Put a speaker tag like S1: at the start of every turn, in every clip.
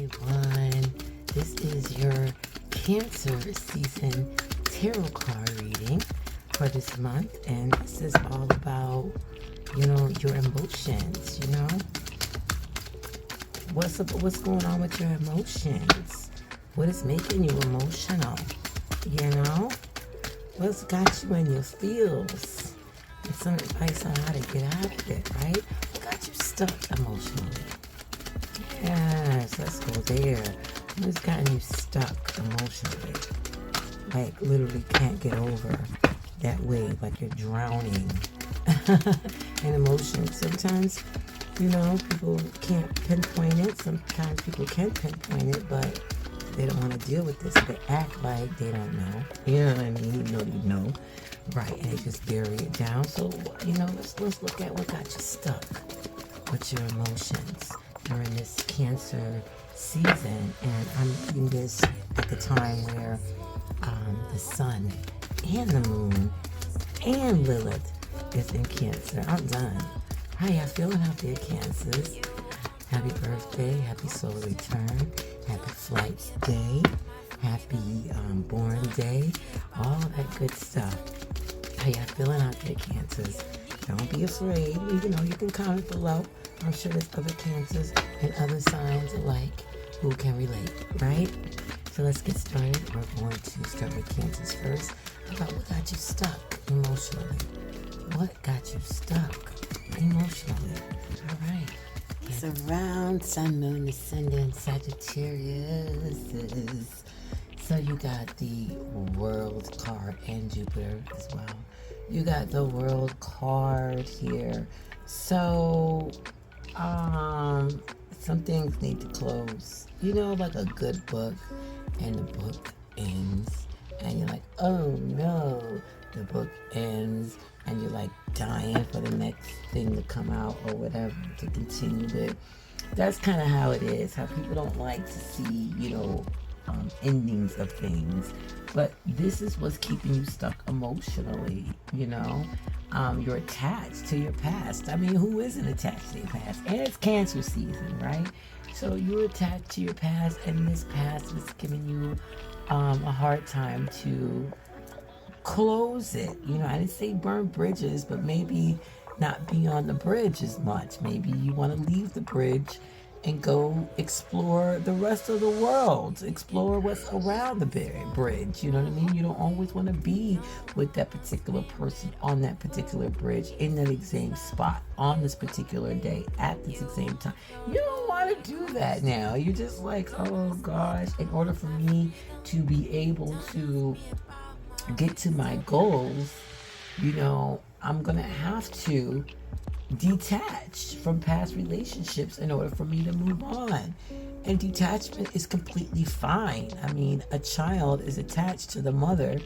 S1: everyone. This is your Cancer season tarot card reading for this month, and this is all about, your emotions. What's going on with your emotions? What is making you emotional? What's got you in your feels? And some advice on how to get out of it, right? What got you stuck emotionally? Yes, let's go there. What's gotten you stuck emotionally? Like literally can't get over that wave, like you're drowning in emotions. Sometimes, people can't pinpoint it. Sometimes people can pinpoint it, but they don't want to deal with this. They act like they don't know. You know what I mean? Even though they know. Right, and they just bury it down. So, let's look at what got you stuck with your emotions during this Cancer season. And I'm reading this at the time where the sun and the moon and Lilith is in Cancer. I'm done. How y'all feeling out there, Cancers? Happy birthday, happy solar return, happy flight day, happy born day, all that good stuff. How y'all feeling out there, Cancers? Don't be afraid. Even though you can comment below. I'm sure there's other Cancers and other signs alike who can relate, right? So let's get started. We're going to start with Cancers first. About what got you stuck emotionally? What got you stuck emotionally? All right. It's around Sun, Moon, Ascendant, Sagittarius. So you got the World card and Jupiter as well. You got the World card here. So, some things need to close. Like a good book, and the book ends, and you're like, oh no, the book ends, and you're like dying for the next thing to come out or whatever to continue it. That's kind of how it is, how people don't like to see, endings of things. But this is what's keeping you stuck emotionally, You're attached to your past. I mean, who isn't attached to your past? And it's Cancer season, right? So you're attached to your past, and this past is giving you a hard time to close it. I didn't say burn bridges, but maybe not be on the bridge as much. Maybe you want to leave the bridge and go explore the rest of the world. Explore what's around the bridge. You know what I mean? You don't always want to be with that particular person on that particular bridge in that same spot on this particular day at this same time. You don't want to do that now. You're just like, oh gosh, in order for me to be able to get to my goals, I'm gonna have to detach from past relationships in order for me to move on. And detachment is completely fine. I mean, a child is attached to the mother,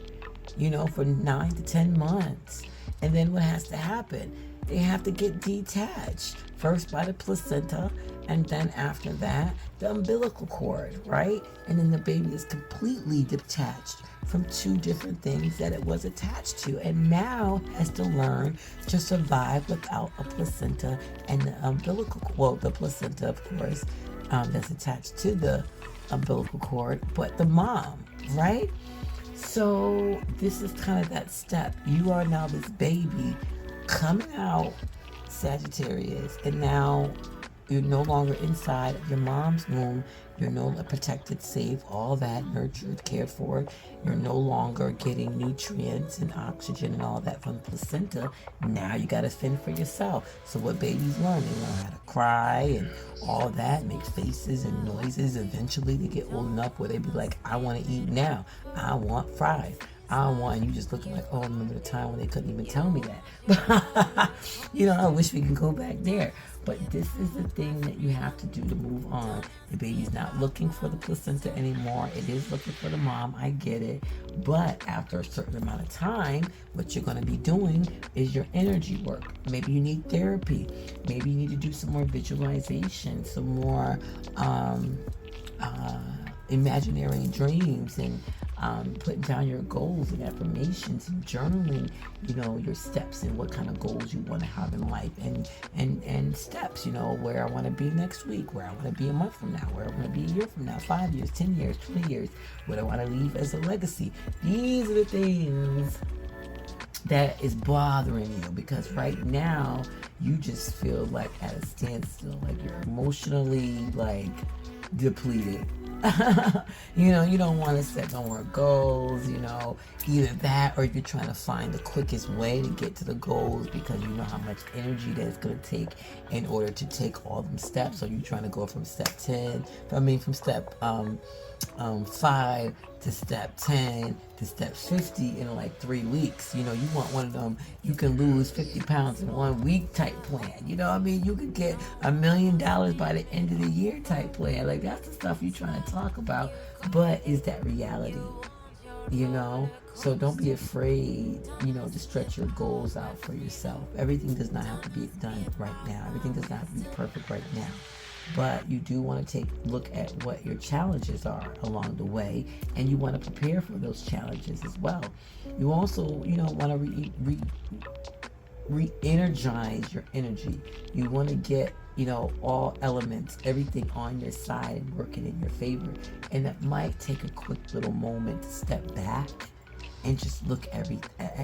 S1: for 9 to 10 months. And then what has to happen? They have to get detached. First by the placenta, and then after that, the umbilical cord, right? And then the baby is completely detached from two different things that it was attached to, and now has to learn to survive without a placenta and the umbilical cord. Well, the placenta, of course, that's attached to the umbilical cord, but the mom, right? So this is kind of that step. You are now this baby coming out, Sagittarius, and now you're no longer inside of your mom's womb. You're no longer protected, safe, all that, nurtured, cared for. You're no longer getting nutrients and oxygen and all that from the placenta. Now you got to fend for yourself. So what babies learn? They learn how to cry and all that, make faces and noises. Eventually they get old enough where they be like, I want to eat now. I want fries. I want, and you just looking like, oh, I remember the time when they couldn't even tell me that. I wish we could go back there. But this is the thing that you have to do to move on. The baby's not looking for the placenta anymore. It is looking for the mom. I get it. But after a certain amount of time, what you're going to be doing is your energy work. Maybe you need therapy. Maybe you need to do some more visualization, some more imaginary dreams, and putting down your goals and affirmations and journaling, your steps and what kind of goals you want to have in life, and steps, where I want to be next week, where I want to be a month from now, where I want to be a year from now, 5 years, 10 years, 20 years, what I want to leave as a legacy. These are the things that is bothering you, because right now you just feel like at a standstill, like you're emotionally like depleted. You don't want to set no more goals, either that or you're trying to find the quickest way to get to the goals, because you know how much energy that it's going to take in order to take all them steps. So you're trying to go from step 5 to step 10 to step 50 in like 3 weeks. You want one of them, you can lose 50 pounds in 1 week type plan. You could get $1 million by the end of the year type plan. Like, that's the stuff you're trying to talk about, but is that reality? So don't be afraid, to stretch your goals out for yourself. Everything does not have to be done right now. Everything does not have to be perfect right now. But you do want to take a look at what your challenges are along the way, and you want to prepare for those challenges as well. You also, want to re-energize your energy. You want to get, all elements, everything on your side and working in your favor. And that might take a quick little moment to step back and just look at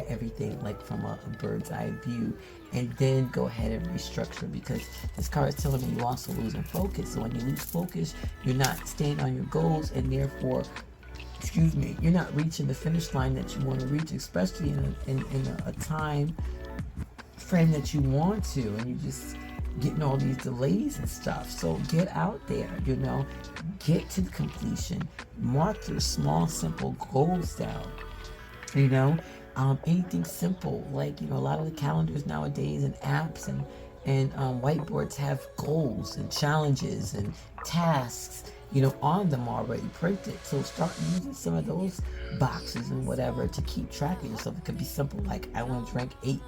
S1: everything like from a bird's eye view, and then go ahead and restructure, because this card is telling me you also losing focus. So when you lose focus, you're not staying on your goals, and therefore, you're not reaching the finish line that you want to reach, especially in a time frame that you want to, and you just getting all these delays and stuff. So get out there, get to the completion, mark your small, simple goals down. Anything simple, like a lot of the calendars nowadays and apps and whiteboards have goals and challenges and tasks on them already printed. So start using some of those boxes and whatever to keep track of yourself. It could be simple, like I want to drink 8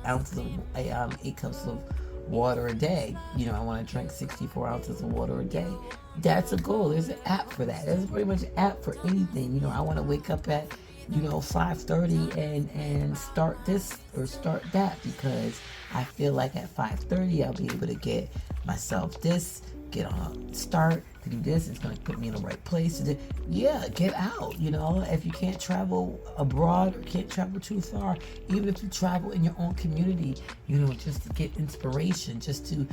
S1: cups of water a day. I want to drink 64 ounces of water a day. That's a goal. There's an app for that. There's pretty much an app for anything. I want to wake up at 5:30 and start this or start that, because I feel like at 5:30 I'll be able to get myself this, get on a start to do this. It's going to put me in the right place to do. Yeah, get out. If you can't travel abroad or can't travel too far, even if you travel in your own community, just to get inspiration, just to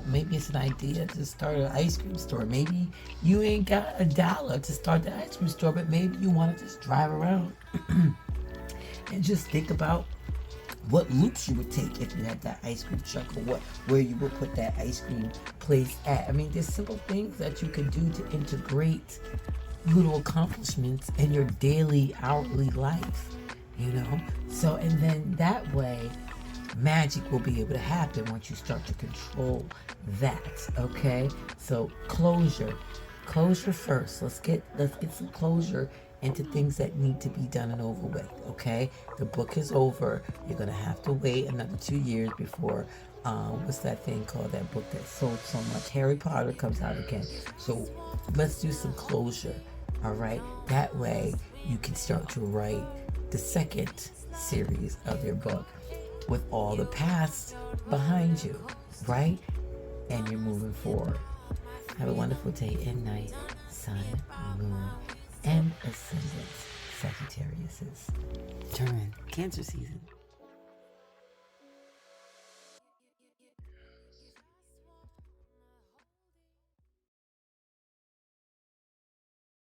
S1: maybe it's an idea to start an ice cream store. Maybe you ain't got $1 to start the ice cream store, but maybe you want to just drive around and just think about what loops you would take if you had that ice cream truck, or where you would put that ice cream place at. I mean, there's simple things that you can do to integrate little accomplishments in your daily, hourly life, So, and then that way, magic will be able to happen once you start to control that, okay? So, closure first. Let's get some closure into things that need to be done and over with, okay? The book is over. You're gonna have to wait another 2 years before, what's that thing called, that book that sold so much, Harry Potter, comes out again. So let's do some closure, all right? That way you can start to write the second series of your book with all the past behind you, right? And you're moving forward. Have a wonderful day and night, sun, moon, and ascendant Sagittariuses. Turn Cancer season.